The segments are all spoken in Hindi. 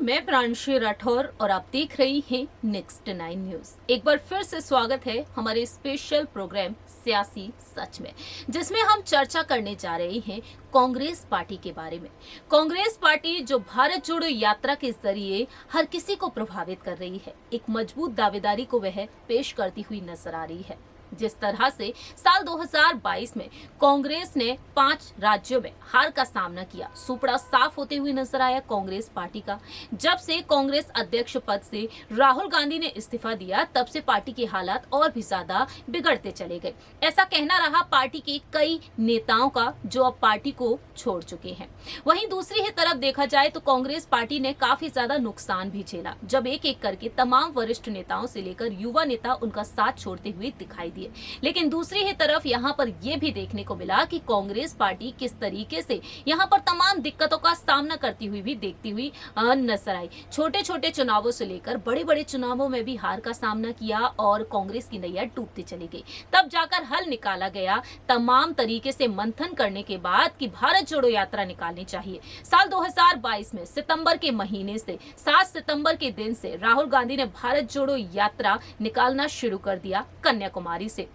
मैं प्रांशी राठौर और आप देख रही हैं नेक्स्ट 9 न्यूज। एक बार फिर से स्वागत है हमारे स्पेशल प्रोग्राम सियासी सच में, जिसमें हम चर्चा करने जा रहे हैं कांग्रेस पार्टी के बारे में। कांग्रेस पार्टी जो भारत जोड़ो यात्रा के जरिए हर किसी को प्रभावित कर रही है, एक मजबूत दावेदारी को वह पेश करती हुई नजर आ रही है। जिस तरह से साल 2022 में कांग्रेस ने 5 राज्यों में हार का सामना किया, सुपड़ा साफ होते हुए नजर आया कांग्रेस पार्टी का। जब से कांग्रेस अध्यक्ष पद से राहुल गांधी ने इस्तीफा दिया, तब से पार्टी के हालात और भी ज्यादा बिगड़ते चले गए। ऐसा कहना रहा पार्टी के कई नेताओं का, जो अब पार्टी को छोड़ चुके हैं। वहीं दूसरी ही तरफ देखा जाए तो कांग्रेस पार्टी ने काफी ज्यादा नुकसान भी झेला, जब एक एक करके तमाम वरिष्ठ नेताओं से लेकर युवा नेता उनका साथ छोड़ते हुए दिखाई दिए। लेकिन दूसरी ही तरफ यहां पर यह भी देखने को मिला कि कांग्रेस पार्टी किस तरीके से यहां पर तमाम दिक्कतों का सामना करती हुई भी देखती हुई नजर आई। छोटे छोटे चुनावों से लेकर बड़े बड़े चुनावों में भी हार का सामना किया और कांग्रेस की नैया डूबती चली गई। तब जाकर हल निकाला गया, तमाम तरीके से मंथन करने के बाद कि भारत जोड़ो यात्रा निकालनी चाहिए। साल 2022 में सितंबर के महीने से 7 सितंबर के दिन से राहुल गांधी ने भारत जोड़ो यात्रा निकालना शुरू कर दिया कन्याकुमारी से,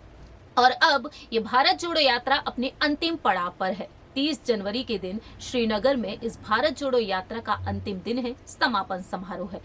और अब ये भारत जोड़ो यात्रा अपने अंतिम पड़ाव पर है। 30 जनवरी के दिन श्रीनगर में इस भारत जोड़ो यात्रा का अंतिम दिन है, समापन समारोह है।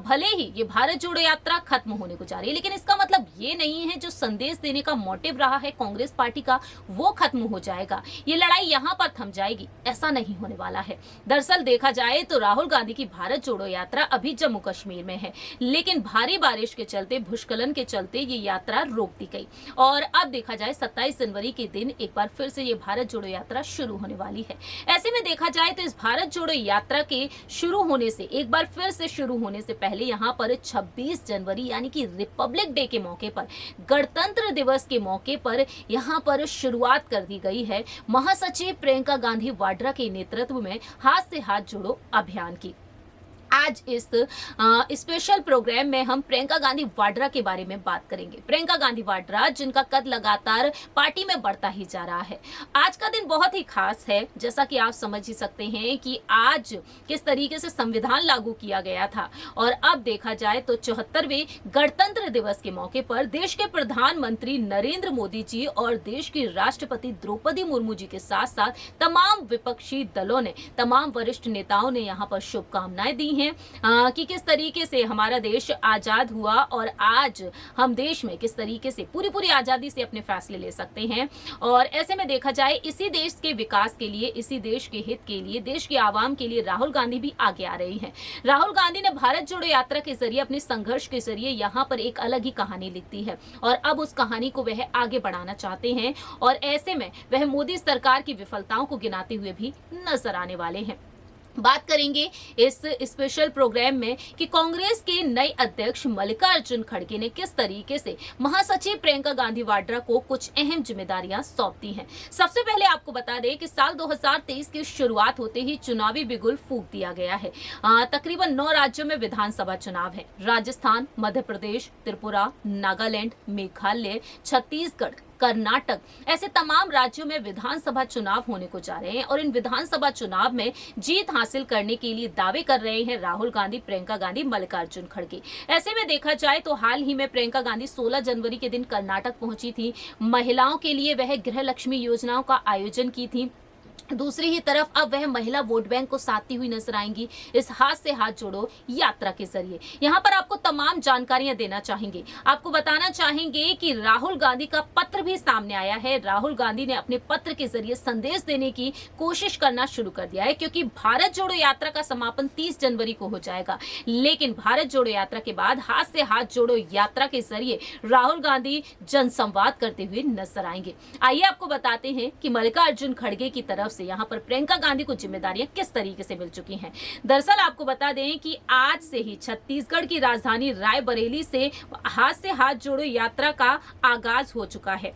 भले ही ये भारत जोड़ो यात्रा खत्म होने को जा रही है, लेकिन इसका मतलब ये नहीं है जो संदेश देने का मोटिव रहा है कांग्रेस पार्टी का वो खत्म हो जाएगा, ये लड़ाई यहाँ पर थम जाएगी, ऐसा नहीं होने वाला है। दरअसल देखा जाए तो राहुल गांधी की भारत जोड़ो यात्रा अभी जम्मू कश्मीर में है, लेकिन भारी बारिश के चलते, भूस्खलन के चलते ये यात्रा रोक दी गई। और अब देखा जाए 27 जनवरी के दिन एक बार फिर से ये भारत जोड़ो यात्रा शुरू होने वाली है। ऐसे में देखा जाए तो इस भारत जोड़ो यात्रा के शुरू होने से, एक बार फिर से शुरू होने से पहले यहाँ पर 26 जनवरी यानी कि रिपब्लिक डे के मौके पर, गणतंत्र दिवस के मौके पर यहाँ पर शुरुआत कर दी गई है महासचिव प्रियंका गांधी वाड्रा के नेतृत्व में हाथ से हाथ जोड़ो अभियान की। आज इस स्पेशल प्रोग्राम में हम प्रियंका गांधी वाड्रा के बारे में बात करेंगे। प्रियंका गांधी वाड्रा, जिनका कद लगातार पार्टी में बढ़ता ही जा रहा है। आज का दिन बहुत ही खास है, जैसा कि आप समझ ही सकते हैं कि आज किस तरीके से संविधान लागू किया गया था। और अब देखा जाए तो 74वें गणतंत्र दिवस के मौके पर देश के प्रधानमंत्री नरेंद्र मोदी जी और देश की राष्ट्रपति द्रौपदी मुर्मू जी के साथ साथ तमाम विपक्षी दलों ने, तमाम वरिष्ठ नेताओं ने यहाँ पर शुभकामनाएं दी हैं कि किस तरीके से हमारा देश आजाद हुआ और आज हम देश में किस तरीके से पूरी आजादी से अपने फैसले ले सकते हैं। और ऐसे में देखा जाए इसी देश के विकास के लिए, इसी देश के हित के लिए, देश की आवाम के लिए राहुल गांधी भी आगे आ रही हैं। राहुल गांधी ने भारत जोड़ो यात्रा के जरिए, अपने संघर्ष के जरिए यहाँ पर एक अलग ही कहानी लिखती है और अब उस कहानी को वह आगे बढ़ाना चाहते हैं। और ऐसे में वह मोदी सरकार की विफलताओं को गिनाते हुए भी नजर आने वाले हैं। बात करेंगे इस स्पेशल प्रोग्राम में कि कांग्रेस के नए अध्यक्ष मल्लिकार्जुन खड़गे ने किस तरीके से महासचिव प्रियंका गांधी वाड्रा को कुछ अहम जिम्मेदारियां सौंपती हैं। सबसे पहले आपको बता दें कि साल 2023 की शुरुआत होते ही चुनावी बिगुल फूंक दिया गया है। तकरीबन 9 राज्यों में विधानसभा चुनाव है। राजस्थान, मध्य प्रदेश, त्रिपुरा, नागालैंड, मेघालय, छत्तीसगढ़, कर्नाटक, ऐसे तमाम राज्यों में विधानसभा चुनाव होने को जा रहे हैं। और इन विधानसभा चुनाव में जीत हासिल करने के लिए दावे कर रहे हैं राहुल गांधी, प्रियंका गांधी, मल्लिकार्जुन खड़गे। ऐसे में देखा जाए तो हाल ही में प्रियंका गांधी 16 जनवरी के दिन कर्नाटक पहुंची थी। महिलाओं के लिए वह गृह लक्ष्मी योजनाओं का आयोजन की थी। दूसरी ही तरफ अब वह महिला वोट बैंक को साधती हुई नजर आएंगी इस हाथ से हाथ जोड़ो यात्रा के जरिए। यहाँ पर आपको तमाम जानकारियां देना चाहेंगे, आपको बताना चाहेंगे कि राहुल गांधी का पत्र भी सामने आया है। राहुल गांधी ने अपने पत्र के जरिए संदेश देने की कोशिश करना शुरू कर दिया है, क्योंकि भारत जोड़ो यात्रा का समापन 30 जनवरी को हो जाएगा। लेकिन भारत जोड़ो यात्रा के बाद हाथ से हाथ जोड़ो यात्रा के जरिए राहुल गांधी जनसंवाद करते हुए नजर आएंगे। आइए आपको बताते हैं कि मल्लिकार्जुन खड़गे की तरफ से यहाँ पर प्रियंका गांधी को जिम्मेदारियां किस तरीके से मिल चुकी हैं। दरअसल आपको बता दें कि आज से ही छत्तीसगढ़ की राजधानी रायबरेली से हाथ जोड़ो यात्रा का आगाज हो चुका है।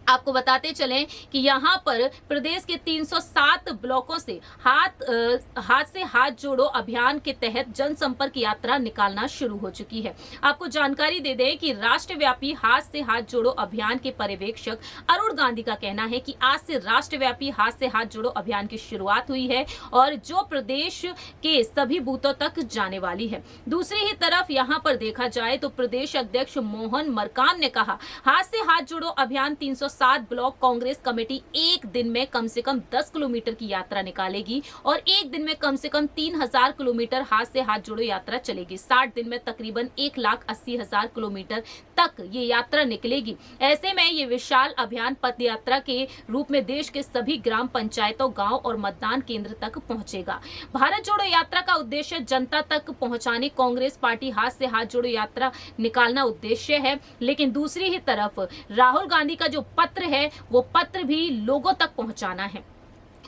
आपको बताते चलें कि यहाँ पर प्रदेश के 307 ब्लॉकों से हाथ से हाथ जोड़ो अभियान के तहत जनसंपर्क यात्रा निकालना शुरू हो चुकी है। आपको जानकारी दे दें कि राष्ट्रव्यापी हाथ से हाथ जोड़ो अभियान के पर्यवेक्षक अरुण गांधी का कहना है कि आज से राष्ट्रव्यापी हाथ से हाथ जोड़ो अभियान की शुरुआत हुई है और जो प्रदेश के सभी बूथों तक जाने वाली है। दूसरी ही तरफ यहाँ पर देखा जाए तो प्रदेश अध्यक्ष मोहन मरकाम ने कहा, हाथ से हाथ जोड़ो अभियान 307 ब्लॉक कांग्रेस कमेटी एक दिन में कम से कम 10 किलोमीटर की यात्रा निकालेगी और एक दिन में कम से कम 3000 किलोमीटर हाथ से हाथ जोड़ो यात्रा चलेगी। 60 दिन में तकरीबन 1,80,000 किलोमीटर तक ये यात्रा निकलेगी। ऐसे में ये विशाल अभियान पद यात्रा के रूप में देश के सभी ग्राम पंचायतों, गांव और मतदान केंद्र तक पहुंचेगा। भारत जोड़ो यात्रा का उद्देश्य जनता तक पहुंचाने कांग्रेस पार्टी हाथ से हाथ जोड़ो यात्रा निकालना उद्देश्य है, लेकिन दूसरी ही तरफ राहुल गांधी का जो पत्र है वो पत्र भी लोगों तक पहुंचाना है,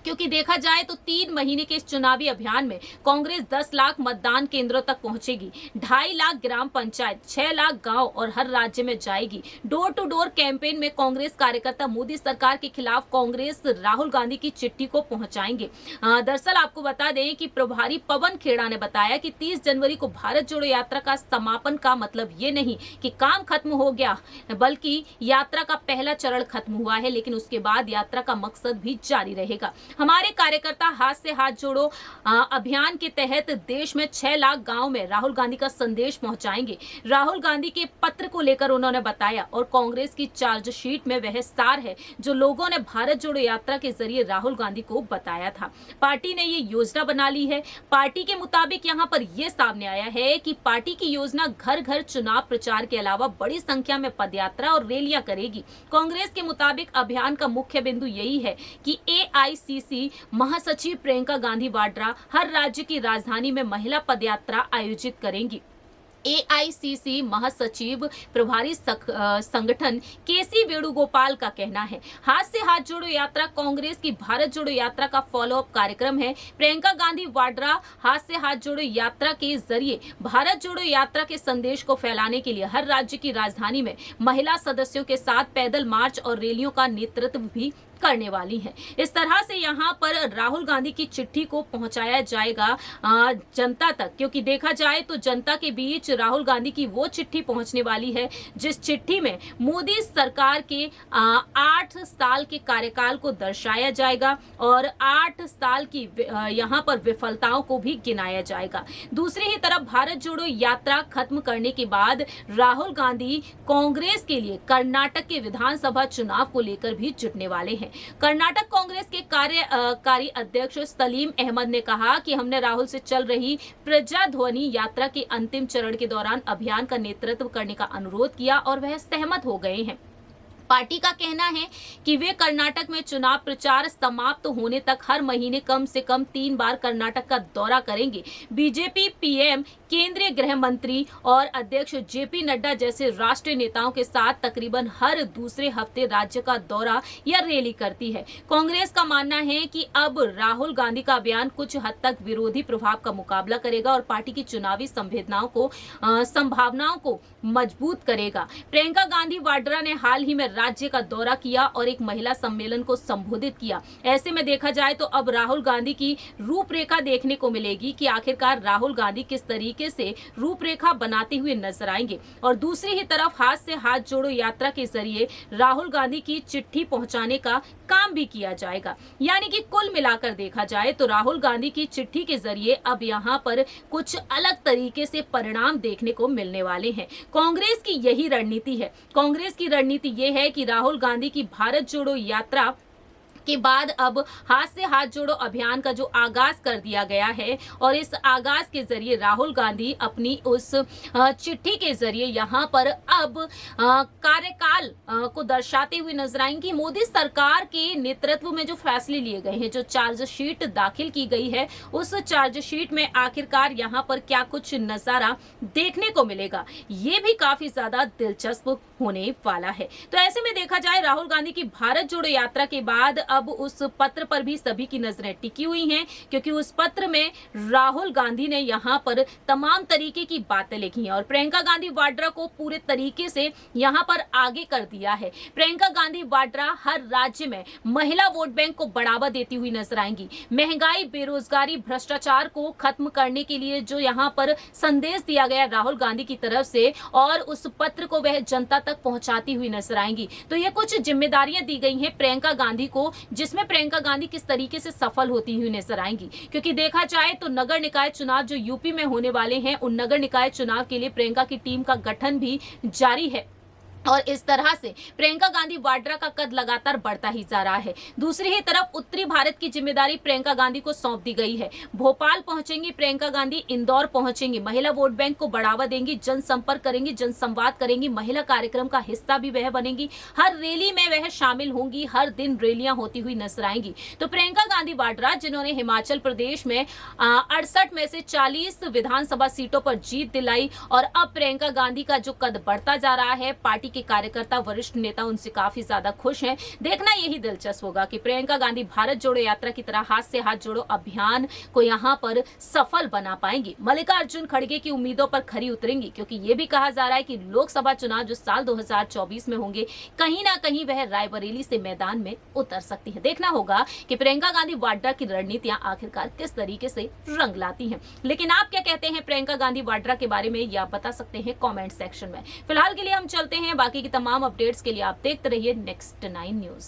क्योंकि देखा जाए तो 3 महीने के इस चुनावी अभियान में कांग्रेस 10 लाख मतदान केंद्रों तक पहुंचेगी, 2.5 लाख ग्राम पंचायत, 6 लाख गांव और हर राज्य में जाएगी। डोर टू डोर कैंपेन में कांग्रेस कार्यकर्ता मोदी सरकार के खिलाफ कांग्रेस राहुल गांधी की चिट्ठी को पहुंचाएंगे। दरअसल आपको बता दें कि प्रभारी पवन खेड़ा ने बताया कि 30 जनवरी को भारत जोड़ो यात्रा का समापन का मतलब ये नहीं कि काम खत्म हो गया, बल्कि यात्रा का पहला चरण खत्म हुआ है, लेकिन उसके बाद यात्रा का मकसद भी जारी रहेगा। हमारे कार्यकर्ता हाथ से हाथ जोड़ो अभियान के तहत देश में 6 लाख गांव में राहुल गांधी का संदेश पहुंचाएंगे। राहुल गांधी के पत्र को लेकर उन्होंने बताया और कांग्रेस की चार्जशीट में वह सार है जो लोगों ने भारत जोड़ो यात्रा के जरिए राहुल गांधी को बताया था। पार्टी ने ये योजना बना ली है। पार्टी के मुताबिक यहाँ पर यह सामने आया है कि पार्टी की योजना घर घर चुनाव प्रचार के अलावा बड़ी संख्या में पदयात्रा और रैलियां करेगी। कांग्रेस के मुताबिक अभियान का मुख्य बिंदु यही है कि AICC महासचिव प्रियंका गांधी वाड्रा हर राज्य की राजधानी में महिला पदयात्रा आयोजित करेंगी। AICC महासचिव प्रभारी संगठन KC वेणुगोपाल का कहना है, हाथ से हाथ जोड़ो यात्रा कांग्रेस की भारत जोड़ो यात्रा का फॉलोअप कार्यक्रम है। प्रियंका गांधी वाड्रा हाथ से हाथ जोड़ो यात्रा के जरिए भारत जोड़ो यात्रा के संदेश को फैलाने के लिए हर राज्य की राजधानी में महिला सदस्यों के साथ पैदल मार्च और रैलियों का नेतृत्व भी करने वाली हैं। इस तरह से यहाँ पर राहुल गांधी की चिट्ठी को पहुंचाया जाएगा जनता तक, क्योंकि देखा जाए तो जनता के बीच राहुल गांधी की वो चिट्ठी पहुंचने वाली है जिस चिट्ठी में मोदी सरकार के 8 साल के कार्यकाल को दर्शाया जाएगा और 8 साल की यहाँ पर विफलताओं को भी गिनाया जाएगा। दूसरी ही तरफ भारत जोड़ो यात्रा खत्म करने के बाद राहुल गांधी कांग्रेस के लिए कर्नाटक के विधानसभा चुनाव को लेकर भी जुटने वाले हैं। कर्नाटक कांग्रेस के कार्यकारी अध्यक्ष सलीम अहमद ने कहा कि हमने राहुल से चल रही प्रजाध्वनि यात्रा के अंतिम चरण के दौरान अभियान का नेतृत्व करने का अनुरोध किया और वह सहमत हो गए हैं। पार्टी का कहना है कि वे कर्नाटक में चुनाव प्रचार समाप्त होने तक हर महीने कम से कम 3 बार कर्नाटक का दौरा करेंगे। बीजेपी पीएम, केंद्रीय गृह मंत्री और अध्यक्ष जेपी नड्डा जैसे राष्ट्रीय नेताओं के साथ तकरीबन हर दूसरे हफ्ते राज्य का दौरा या रैली करती है। कांग्रेस का मानना है कि अब राहुल गांधी का अभियान कुछ हद तक विरोधी प्रभाव का मुकाबला करेगा और पार्टी की चुनावी संभावनाओं को मजबूत करेगा। प्रियंका गांधी वाड्रा ने हाल ही में राज्य का दौरा किया और एक महिला सम्मेलन को संबोधित किया। ऐसे में देखा जाए तो अब राहुल गांधी की रूपरेखा देखने को मिलेगी कि आखिरकार राहुल गांधी किस तरीके से रूपरेखा बनाते हुए नजर आएंगे। और दूसरी ही तरफ हाथ से हाथ जोड़ो यात्रा के जरिए राहुल गांधी की चिट्ठी पहुंचाने का काम भी किया जाएगा। यानी कि कुल मिलाकर देखा जाए तो राहुल गांधी की चिट्ठी के जरिए अब यहाँ पर कुछ अलग तरीके से परिणाम देखने को मिलने वाले हैं। कांग्रेस की यही रणनीति है। कांग्रेस की रणनीति ये है कि राहुल गांधी की भारत जोड़ो यात्रा के बाद अब हाथ से हाथ जोड़ो अभियान का जो आगाज कर दिया गया है और इस आगाज के जरिए राहुल गांधी अपनी उस चिट्ठी के जरिए यहाँ पर अब कार्यकाल को दर्शाते हुए नजर आएंगी। मोदी सरकार के नेतृत्व में जो फैसले लिए गए हैं, जो चार्जशीट दाखिल की गई है, उस चार्जशीट में आखिरकार यहाँ पर क्या कुछ नजारा देखने को मिलेगा, ये भी काफी ज्यादा दिलचस्प होने वाला है। तो ऐसे में देखा जाए राहुल गांधी की भारत जोड़ो यात्रा के बाद अब उस पत्र पर भी सभी की नजरें टिकी हुई हैं, क्योंकि उस पत्र में राहुल गांधी ने यहां पर तमाम तरीके की बातें लिखी हैं और प्रियंका गांधी वाड्रा को पूरे तरीके से यहां पर आगे कर दिया है। प्रियंका गांधी वाड्रा हर राज्य में महिला वोट बैंक को बढ़ावा देती हुई नजर आएंगी। महंगाई, बेरोजगारी, भ्रष्टाचार को खत्म करने के लिए जो यहां पर संदेश दिया गया राहुल गांधी की तरफ से और उस पत्र को वह जनता तक पहुंचाती हुई नजर आएंगी। तो ये कुछ जिम्मेदारियां दी गई हैं प्रियंका गांधी को, जिसमें प्रियंका गांधी किस तरीके से सफल होती हुई नजर आएंगी। क्योंकि देखा जाए तो नगर निकाय चुनाव जो यूपी में होने वाले हैं, उन नगर निकाय चुनाव के लिए प्रियंका की टीम का गठन भी जारी है और इस तरह से प्रियंका गांधी वाड्रा का कद लगातार बढ़ता ही जा रहा है। दूसरी ही तरफ उत्तरी भारत की जिम्मेदारी प्रियंका गांधी को सौंप दी गई है। भोपाल पहुंचेंगी प्रियंका गांधी, इंदौर पहुंचेंगी, महिला वोट बैंक को बढ़ावा देंगी, जनसंपर्क करेंगी, जनसंवाद करेंगी, महिला कार्यक्रम का हिस्सा भी वह बनेंगी, हर रैली में वह शामिल होंगी, हर दिन रैलियां होती हुई नजर आएंगी। तो प्रियंका गांधी वाड्रा, जिन्होंने हिमाचल प्रदेश में 68 में से 40 विधानसभा सीटों पर जीत दिलाई और अब प्रियंका गांधी का जो कद बढ़ता जा रहा है, पार्टी के कार्यकर्ता, वरिष्ठ नेता उनसे काफी ज्यादा खुश हैं। देखना यही दिलचस्प होगा कि प्रियंका गांधी भारत जोड़ो यात्रा की तरह हाथ से हाथ जोड़ो अभियान को यहां पर सफल बना पाएंगी। मल्लिकार्जुन खड़गे की उम्मीदों पर खरी उतरेंगी, क्योंकि यह भी कहा जा रहा है कि लोकसभा चुनाव जो साल 2024 में होंगे, कहीं ना कहीं वह रायबरेली से मैदान में उतर सकती है। देखना होगा कि प्रियंका गांधी वाड्रा की रणनीतियां आखिरकार किस तरीके से रंग लाती हैं। लेकिन आप क्या कहते हैं प्रियंका गांधी वाड्रा के बारे में, यह आप बता सकते हैं कमेंट सेक्शन में। फिलहाल के लिए हम चलते हैं, बाकी की तमाम अपडेट्स के लिए आप देखते रहिए नेक्स्ट 9 न्यूज।